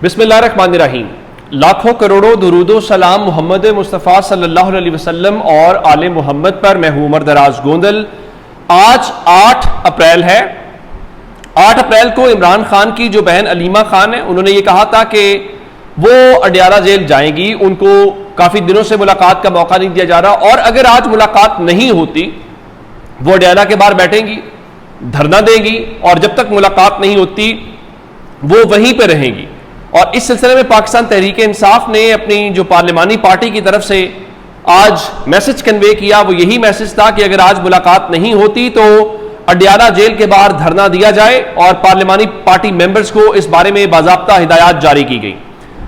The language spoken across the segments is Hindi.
बिस्मिल्लाहिर्रहमानिर्रहीम। लाखों करोड़ों दुरूदो सलाम मोहम्मद मुस्तफ़ा सल्लल्लाहु अलैहि वसल्लम और आले मोहम्मद पर। मैं हूं उमर दराज गोंदल। आज 8 अप्रैल है। 8 अप्रैल को इमरान खान की जो बहन अलीमा खान है, उन्होंने ये कहा था कि वो अडियाला जेल जाएंगी, उनको काफ़ी दिनों से मुलाकात का मौका नहीं दिया जा रहा, और अगर आज मुलाकात नहीं होती वो अडियाला के बाहर बैठेंगी, धरना देंगी, और जब तक मुलाकात नहीं होती वो वहीं पर रहेंगी। और इस सिलसिले में पाकिस्तान तहरीक इंसाफ ने अपनी जो पार्लिमानी पार्टी की तरफ से आज मैसेज कन्वे किया, वो यही मैसेज था कि अगर आज मुलाकात नहीं होती तो अडियाला जेल के बाहर धरना दिया जाए, और पार्लिमानी पार्टी मेंबर्स को इस बारे में बाज़ाब्ता हिदायत जारी की गई।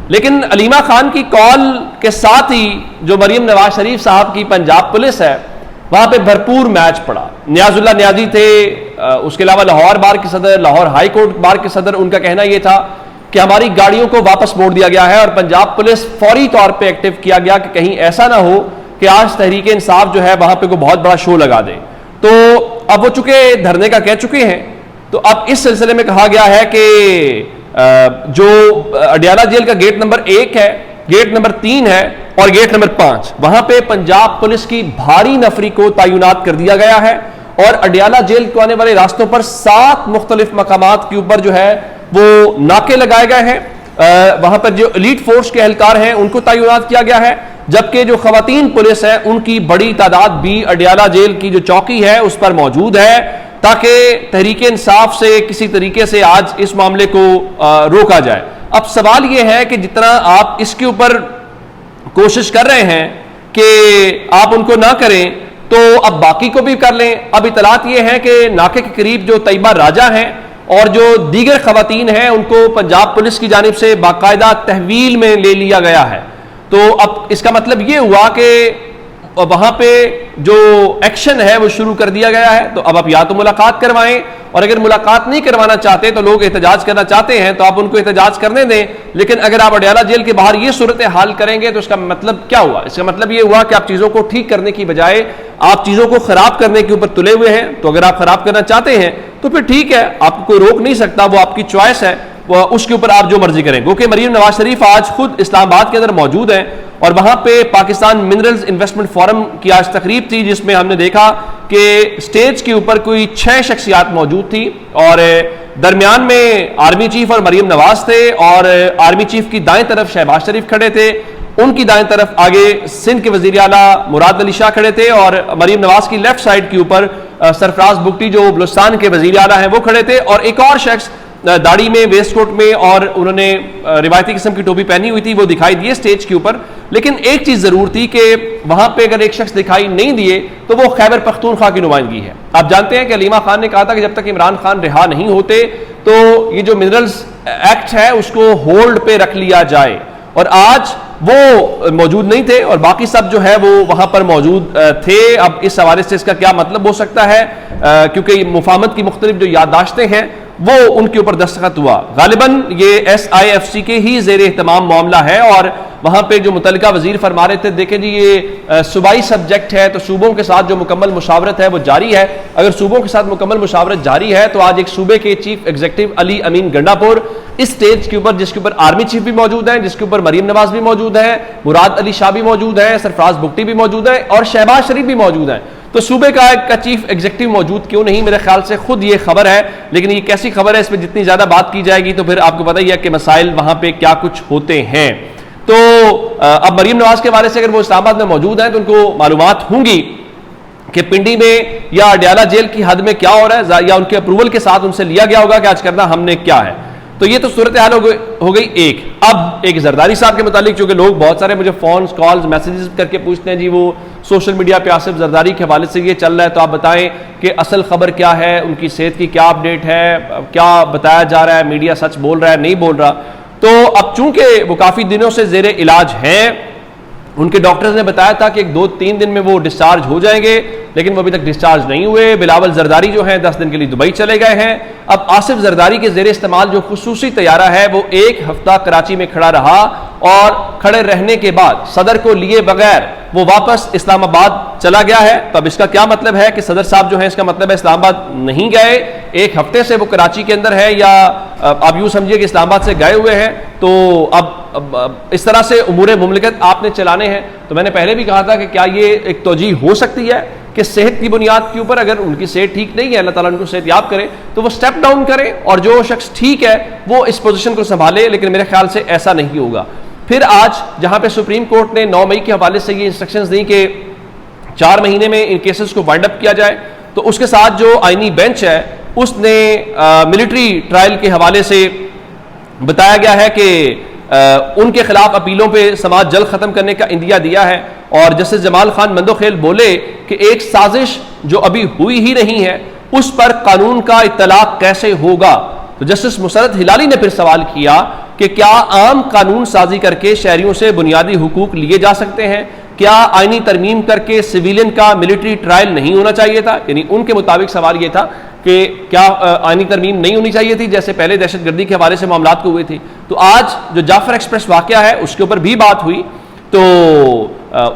लेकिन अलीमा खान की कॉल के साथ ही जो मरियम नवाज शरीफ साहब की पंजाब पुलिस है, वहां पे भरपूर मैच पड़ा। नियाजुल्लाह नियाजी थे, उसके अलावा लाहौर बार के सदर, लाहौर हाई कोर्ट बार के सदर, उनका कहना यह था कि हमारी गाड़ियों को वापस मोड़ दिया गया है, और पंजाब पुलिस फौरी तौर पे एक्टिव किया गया कि कहीं ऐसा ना हो कि आज तहरीक इंसाफ जो है वहां पे कोई बहुत बड़ा शो लगा दे। तो अब वो चूंकि धरने का कह चुके हैं, तो अब इस सिलसिले में कहा गया है कि जो अडियाला जेल का गेट नंबर 1 है, गेट नंबर 3 है और गेट नंबर 5, वहां पे पंजाब पुलिस की भारी नफरी को तैनात कर दिया गया है, और अडियाला जेल को आने वाले रास्तों पर 7 मुख्तलिफ मकामात के ऊपर जो है वो नाके लगाए गए हैं। वहां पर जो एलीट फोर्स के एहलकार हैं उनको तैनात किया गया है, जबकि जो खवातीन पुलिस है उनकी बड़ी तादाद भी अडियाला जेल की जो चौकी है उस पर मौजूद है, ताकि तहरीक इंसाफ से किसी तरीके से आज इस मामले को रोका जाए। अब सवाल यह है कि जितना आप इसके ऊपर कोशिश कर रहे हैं कि आप उनको ना करें, तो अब बाकी को भी कर लें। अब इतलात यह है कि नाके के करीब जो तैयबा राजा हैं और जो दीगर खवातीन हैं उनको पंजाब पुलिस की जानिब से बाकायदा तहवील में ले लिया गया है। तो अब इसका मतलब ये हुआ कि वहां पे जो एक्शन है वो शुरू कर दिया गया है। तो अब आप या तो मुलाकात करवाएं, और अगर मुलाकात नहीं करवाना चाहते तो लोग एहतजाज करना चाहते हैं तो आप उनको एहतजाज करने दें। लेकिन अगर आप अडियाला जेल के बाहर ये सूरत हाल करेंगे तो इसका मतलब क्या हुआ? इसका मतलब ये हुआ कि आप चीजों को ठीक करने की बजाय आप चीजों को खराब करने के ऊपर तुले हुए हैं। तो अगर आप खराब करना चाहते हैं तो फिर ठीक है, आपको कोई रोक नहीं सकता, वो आपकी चॉइस है, वो उसके ऊपर आप जो मर्जी करें। क्योंकि मरियम नवाज शरीफ आज खुद इस्लामाबाद के अंदर मौजूद हैं, और वहां पे पाकिस्तान मिनरल्स इन्वेस्टमेंट फोरम की आज तकरीब थी, जिसमें हमने देखा कि स्टेज के ऊपर कोई 6 शख्सियात मौजूद थी, और दरमियान में आर्मी चीफ और मरियम नवाज थे, और आर्मी चीफ की दाएं तरफ शहबाज शरीफ खड़े थे, उनकी दाएं तरफ आगे सिंध के वजीर आला मुराद अली शाह खड़े थे, और मरियम नवाज की लेफ्ट साइड के ऊपर सरफराज बुगटी जो बलूचिस्तान के वजीर आला हैं वो खड़े थे, और एक और शख्स दाढ़ी में, वेस्ट कोट में, और उन्होंने रिवायती किस्म की टोपी पहनी हुई थी, वो दिखाई दिए स्टेज के ऊपर। लेकिन एक चीज जरूर थी कि वहां पे अगर एक शख्स दिखाई नहीं दिए तो वो खैबर पख्तूनख्वा की नुमाइंदगी है। आप जानते हैं कि अलीमा खान ने कहा था कि जब तक इमरान खान रिहा नहीं होते तो ये जो मिनरल्स एक्ट है उसको होल्ड पे रख लिया जाए, और आज वो मौजूद नहीं थे और बाकी सब जो है वो वहां पर मौजूद थे। अब इस हवाले से इसका क्या मतलब हो सकता है, क्योंकि मुफाहमत की मुख्तलिफ जो याददाश्तें हैं वो उनके ऊपर दस्तखत हुआ। गालिबन ये SIFC के ही ज़ेर एहतमाम मामला है, और वहां पे जो मुतल्लिका वजीर फरमा रहे थे, देखें जी ये सूबाई सब्जेक्ट है, तो सूबों के साथ जो मुकम्मल मुशावरत है वो जारी है। अगर सूबों के साथ मुकम्मल मुशावरत जारी है तो आज एक सूबे के चीफ एग्जीक्यूटिव अली अमीन गंडापुर इस स्टेज के ऊपर, जिसके ऊपर आर्मी चीफ भी मौजूद है, जिसके ऊपर मरियम नवाज भी मौजूद है, मुराद अली शाह भी मौजूद है, सरफराज बुगटी भी मौजूद है, और शहबाज शरीफ भी मौजूद है। तो सूबे का चीफ एग्जीक्यूटिव मौजूद क्यों नहीं? मेरे ख्याल से खुद ये खबर है, लेकिन ये कैसी खबर है, इसमें जितनी ज्यादा बात की जाएगी तो फिर आपको पता ही है कि मसाइल वहां पे क्या कुछ होते हैं। तो अब मरियम नवाज के बारे से अगर वो इस्लामाबाद में मौजूद हैं तो उनको मालूमात होंगी कि पिंडी में या अडियाला जेल की हद में क्या हो रहा है, या उनके अप्रूवल के साथ उनसे लिया गया होगा कि आज करना हमने क्या है। तो ये तो सूरत हाल हो गई एक। अब एक जरदारी साहब के मुतालिक, चूंकि लोग बहुत सारे मुझे फोन कॉल्स मैसेजेस करके पूछते हैं, जी वो सोशल मीडिया पे आसिफ जरदारी के हवाले से ये चल रहा है, तो आप बताएं कि असल खबर क्या है, उनकी सेहत की क्या अपडेट है, क्या बताया जा रहा है, मीडिया सच बोल रहा है नहीं बोल रहा। तो अब चूंकि वो काफी दिनों से जेर इलाज हैं, उनके डॉक्टर्स ने बताया था कि 2-3 दिन में वो डिस्चार्ज हो जाएंगे, लेकिन वो अभी तक डिस्चार्ज नहीं हुए। बिलावल जरदारी जो हैं 10 दिन के लिए दुबई चले गए हैं। अब आसिफ जरदारी के जेर इस्तेमाल जो खुसूसी तैयारा है वो 1 हफ्ता कराची में खड़ा रहा, और खड़े रहने के बाद सदर को लिए बगैर वो वापस इस्लामाबाद चला गया है। तो अब इसका क्या मतलब है कि सदर साहब जो है, इसका मतलब है इस्लामाबाद नहीं गए, एक हफ्ते से वो कराची के अंदर है, या आप यूं समझिए कि इस्लामाबाद से गए हुए हैं। तो अब इस तरह से उमूर मुमलिकत आपने चलाने हैं। तो मैंने पहले भी कहा था कि क्या ये एक तोजी हो सकती है कि सेहत की बुनियाद के ऊपर, अगर उनकी सेहत ठीक नहीं है, अल्लाह ताला उनको सेहत याब करे, तो वो स्टेप डाउन करें और जो शख्स ठीक है वो इस पोजीशन को संभाले। लेकिन मेरे ख्याल से ऐसा नहीं होगा। फिर आज जहां पे सुप्रीम कोर्ट ने 9 मई के हवाले से ये इंस्ट्रक्शंस दी कि 4 महीने में इन केसेस को वाइंड अप किया जाए, तो उसके साथ जो आईनी बेंच है उसने मिलिट्री ट्रायल के हवाले से बताया गया है कि उनके खिलाफ अपीलों पे समाज जल्द खत्म करने का इंदिया दिया है। और जस्टिस जमाल खान मंदोखेल बोले कि एक साजिश जो अभी हुई ही नहीं है उस पर कानून का इत्तलाक कैसे होगा। तो जस्टिस मुसरत हिलाली ने फिर सवाल किया कि क्या आम कानून साजी करके शहरियों से बुनियादी हुकूक लिए जा सकते हैं? क्या आईनी तरमीम करके सिविलियन का मिलिट्री ट्रायल नहीं होना चाहिए था? यानी उनके मुताबिक सवाल यह था कि क्या आईनी तरमीम नहीं होनी चाहिए थी जैसे पहले दहशतगर्दी के हवाले से मामलात को हुए थे। तो आज जो जाफर एक्सप्रेस वाकया है उसके ऊपर भी बात हुई। तो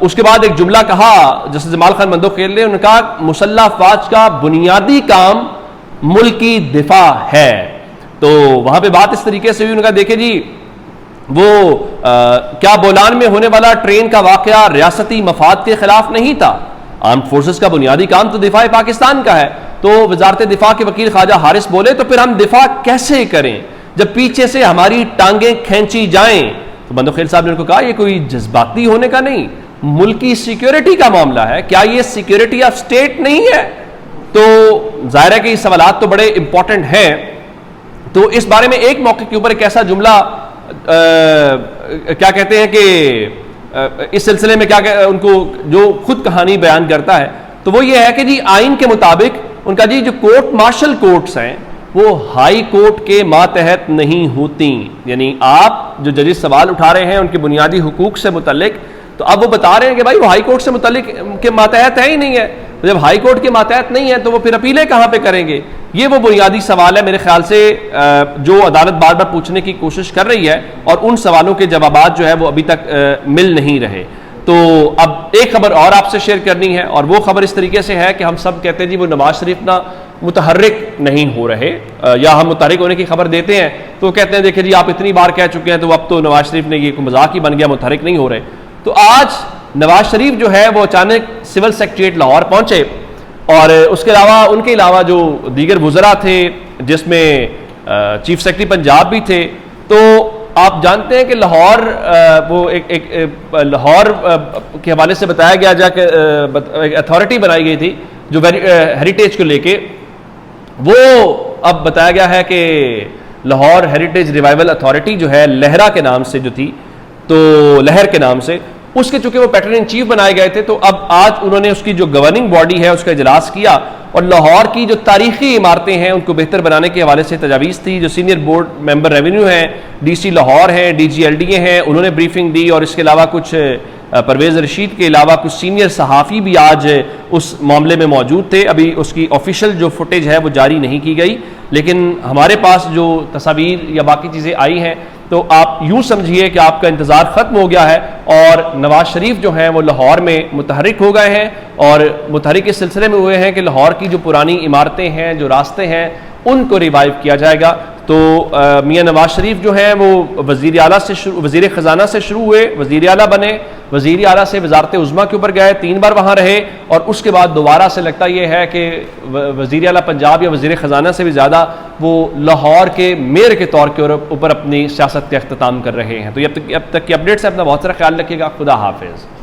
उसके बाद एक जुमला कहा जैसे जमाल खान मंदोखेल ने, उन्होंने कहा मुसल्लह अफवाज का बुनियादी काम मुल्की दिफा है। तो वहां पे बात इस तरीके से हुई, उन्होंने कहा देखे जी वो क्या बोलान में होने वाला ट्रेन का वाकया रियासती मफाद के खिलाफ नहीं था। आर्म फोर्सेस का बुनियादी काम तो दिफा पाकिस्तान का है। तो वजारत दिफा के वकील ख्वाजा हारिस बोले तो फिर हम दिफा कैसे करें जब पीछे से हमारी टांगें खींची जाएं। तो मंदोखेल साहब ने उनको कहा यह कोई जज्बाती होने का नहीं, मुल्की सिक्योरिटी का मामला है। क्या यह सिक्योरिटी ऑफ स्टेट नहीं है? तो जाहिर है कि ये सवालात तो बड़े इंपॉर्टेंट हैं। तो इस बारे में एक मौके के ऊपर एक ऐसा जुमला क्या कहते हैं कि इस सिलसिले में क्या उनको जो खुद कहानी बयान करता है तो वो ये है कि जी आइन के मुताबिक उनका जी जो कोर्ट मार्शल कोर्ट्स हैं वो हाई कोर्ट के मातहत नहीं होती। यानी आप जो जजेस सवाल उठा रहे हैं उनके बुनियादी हुकूक से मुतल्लिक, तो अब वो बता रहे हैं कि भाई वो हाई कोर्ट से मुतल्लिक के मातहत है ही नहीं है। तो जब हाई कोर्ट के मातहत नहीं है तो वो फिर अपीलें कहां पे करेंगे? ये वो बुनियादी सवाल है मेरे ख्याल से जो अदालत बार बार पूछने की कोशिश कर रही है और उन सवालों के जवाबात जो है वो अभी तक मिल नहीं रहे। तो अब एक खबर और आपसे शेयर करनी है और वो खबर इस तरीके से है कि हम सब कहते हैं जी वो नवाज शरीफ ना मुतहर्रिक नहीं हो रहे, या हम मुतहर्रिक होने की खबर देते हैं तो कहते हैं देखिए जी आप इतनी बार कह चुके हैं तो अब तो नवाज शरीफ ने ये मजाक ही बन गया, मुतहर्रिक नहीं हो रहे। तो आज नवाज शरीफ जो है वो अचानक सिविल सेक्रेटेरिएट लाहौर पहुंचे और उसके अलावा उनके अलावा जो दीगर वुज़रा थे जिसमें चीफ सेक्रेटरी पंजाब भी थे। तो आप जानते हैं कि लाहौर वो एक लाहौर के हवाले से बताया गया जाके अथॉरिटी बनाई गई थी जो हेरिटेज को लेके, वो अब बताया गया है कि लाहौर हेरिटेज रिवाइवल अथॉरिटी जो है लहरा के नाम से जो थी, तो लहर के नाम से उसके चूंकि वो पैटर्न इन चीफ बनाए गए थे तो अब आज उन्होंने उसकी जो गवर्निंग बॉडी है उसका इजलास किया और लाहौर की जो तारीखी इमारतें हैं उनको बेहतर बनाने के हवाले से तजावीज़ थी। जो सीनियर बोर्ड मेंबर रेवेन्यू हैं, डीसी लाहौर हैं, DGLDA हैं, उन्होंने ब्रीफिंग दी और इसके अलावा कुछ परवेज़ रशीद के अलावा कुछ सीनियर सहाफ़ी भी आज उस मामले में मौजूद थे। अभी उसकी ऑफिशियल जो फुटेज है वो जारी नहीं की गई, लेकिन हमारे पास जो तस्वीर या बाकी चीज़ें आई हैं तो आप यूं समझिए कि आपका इंतज़ार ख़त्म हो गया है और नवाज शरीफ जो हैं वो लाहौर में मुतहर्रिक हो गए हैं। और मुतहर्रिक इस सिलसिले में हुए हैं कि लाहौर की जो पुरानी इमारतें हैं, जो रास्ते हैं, उनको रिवाइव किया जाएगा। तो मियाँ नवाज शरीफ जो हैं वो वज़ीर आला से वज़ीर ख़जाना से शुरू हुए, वज़ीर आला बने, वज़ीर आला से वज़ारत उज़्मा के ऊपर गए, 3 बार वहाँ रहे और उसके बाद दोबारा से लगता ये है कि वज़ीर आला पंजाब या वज़ीर ख़जाना से भी ज़्यादा वो लाहौर के मेयर के तौर के ऊपर अपनी सियासत का अख्तिताम कर रहे हैं। तो अब तक की अपडेट से अपना बहुत सारा ख्याल रखिएगा। खुदा हाफिज़।